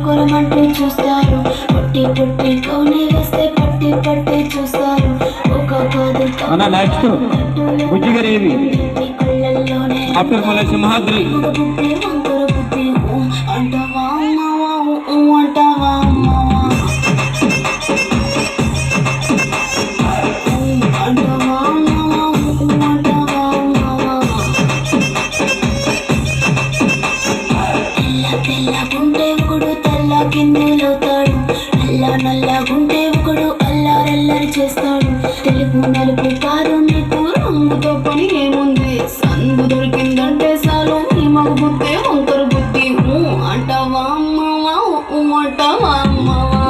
కొరమంటూ చూస్తారు, పుట్టి పుట్టి కౌనే వేస్తే పట్టి పట్టి చూస్తారు. ఒక కాదు అన్న నెక్స్ట్ బుజ్జిగరేవి ఆఫ్టర్ మళ్ళీ సింహాద్రి బుద్ధి వంకర బుద్ధి అంటవా అమ్మవా అంటవా అమ్మవా అంటవా అమ్మవా అంటవా అమ్మవా. తెల్లగుంటే ఒకడు తెల్ల కిందులవుతాడు, నల్లగుంటే ఒకడు అల్లారల్లరి చేస్తాడు. తెలుపు నలుపు కాదు నీకు రంగుతో పని ఏముంది, సందు దొరికిందంటే చాలు నీ మగ బుద్ధి వంకర బుద్ధి అంటావా అమ్మవా అంటావా అమ్మవా.